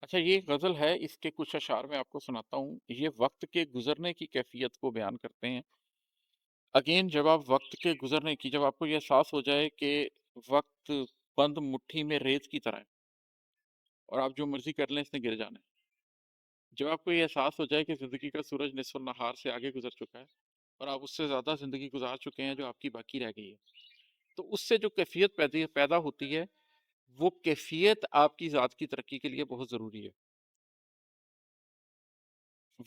اچھا، یہ غزل ہے، اس کے کچھ اشعار میں آپ کو سناتا ہوں۔ یہ وقت کے گزرنے کی کیفیت کو بیان کرتے ہیں۔ اگین جب آپ وقت کے گزرنے کی جب آپ کو یہ احساس ہو جائے کہ وقت بند مٹھی میں ریت کی طرح ہے اور آپ جو مرضی کر لیں اس نے گر جانا ہے۔ جب آپ کو یہ احساس ہو جائے کہ زندگی کا سورج نصف النہار سے آگے گزر چکا ہے اور آپ اس سے زیادہ زندگی گزار چکے ہیں جو آپ کی باقی رہ گئی ہے، تو اس سے جو کیفیت پیدا ہوتی ہے، وہ کیفیت آپ کی ذات کی ترقی کے لیے بہت ضروری ہے۔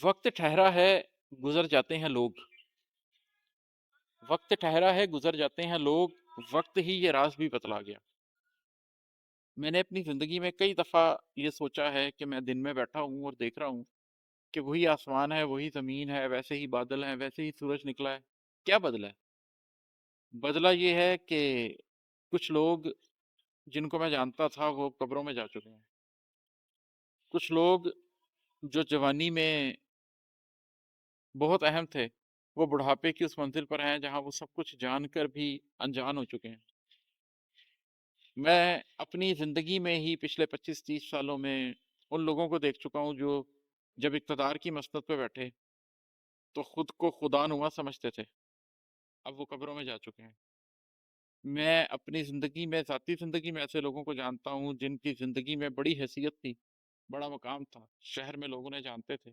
وقت ٹھہرا ہے، گزر جاتے ہیں لوگ۔ وقت ٹھہرا ہے، گزر جاتے ہیں لوگ، وقت ہی یہ راز بھی بتلا گیا۔ میں نے اپنی زندگی میں کئی دفعہ یہ سوچا ہے کہ میں دن میں بیٹھا ہوں اور دیکھ رہا ہوں کہ وہی آسمان ہے، وہی زمین ہے، ویسے ہی بادل ہیں، ویسے ہی سورج نکلا ہے۔ کیا بدلا ہے؟ بدلا یہ ہے کہ کچھ لوگ جن کو میں جانتا تھا وہ قبروں میں جا چکے ہیں۔ کچھ لوگ جو جوانی میں بہت اہم تھے، وہ بڑھاپے کی اس منزل پر ہیں جہاں وہ سب کچھ جان کر بھی انجان ہو چکے ہیں۔ میں اپنی زندگی میں ہی پچھلے 25-30 سالوں میں ان لوگوں کو دیکھ چکا ہوں جو جب اقتدار کی مسند پہ بیٹھے تو خود کو خدا نما سمجھتے تھے، اب وہ قبروں میں جا چکے ہیں۔ میں اپنی زندگی میں، ذاتی زندگی میں ایسے لوگوں کو جانتا ہوں جن کی زندگی میں بڑی حیثیت تھی، بڑا مقام تھا، شہر میں لوگ انہیں جانتے تھے،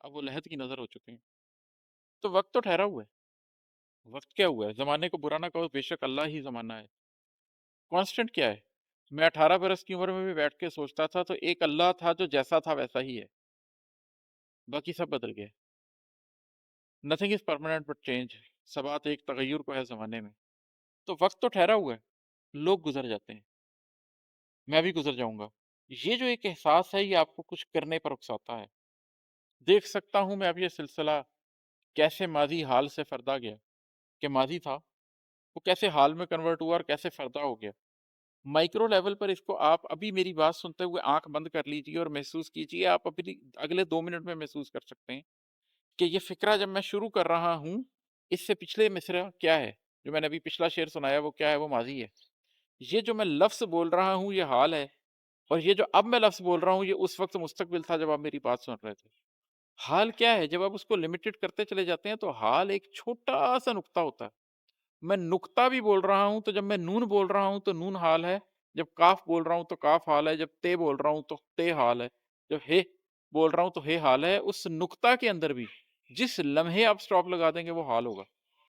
اب وہ لحد کی نظر ہو چکے ہیں۔ تو وقت تو ٹھہرا ہوا ہے۔ وقت کیا ہوا ہے؟ زمانے کو برا نہ کہو، بے شک اللہ ہی زمانہ ہے۔ کانسٹنٹ کیا ہے؟ میں 18 برس کی عمر میں بھی بیٹھ کے سوچتا تھا تو ایک اللہ تھا جو جیسا تھا ویسا ہی ہے، باقی سب بدل گیا۔ Nothing is permanent but change, سبات ایک تغیر کو ہے زمانے میں۔ تو وقت تو ٹھہرا ہوا ہے، لوگ گزر جاتے ہیں، میں بھی گزر جاؤں گا۔ یہ جو ایک احساس ہے یہ آپ کو کچھ کرنے پر اکساتا ہے۔ دیکھ سکتا ہوں میں اب یہ سلسلہ کیسے ماضی حال سے فردا گیا، کہ ماضی تھا وہ کیسے حال میں کنورٹ ہوا اور کیسے فردا ہو گیا۔ مائکرو لیول پر اس کو آپ ابھی میری بات سنتے ہوئے آنکھ بند کر لیجئے اور محسوس کیجئے، آپ اپنی اگلے 2 منٹ میں محسوس کر سکتے ہیں کہ یہ فکرہ جب میں شروع کر رہا ہوں، اس سے پچھلے مصرع کیا ہے، جو میں نے ابھی پچھلا شعر سنایا وہ کیا ہے، وہ ماضی ہے۔ یہ جو میں لفظ بول رہا ہوں یہ حال ہے، اور یہ جو اب میں لفظ بول رہا ہوں یہ اس وقت مستقبل تھا جب آپ میری بات سن رہے تھے۔ حال کیا ہے؟ جب آپ اس کو لمیٹڈ کرتے چلے جاتے ہیں تو حال ایک چھوٹا سا نقطہ ہوتا ہے۔ میں نقطہ بھی بول رہا ہوں تو جب میں نون بول رہا ہوں تو نون حال ہے، جب کاف بول رہا ہوں تو کاف حال ہے، جب تے بول رہا ہوں تو تے حال ہے، جب ہے بول رہا ہوں تو ہے حال ہے۔ اس نقطہ کے اندر بھی جس لمحے آپ سٹاپ لگا دیں گے وہ حال ہوگا۔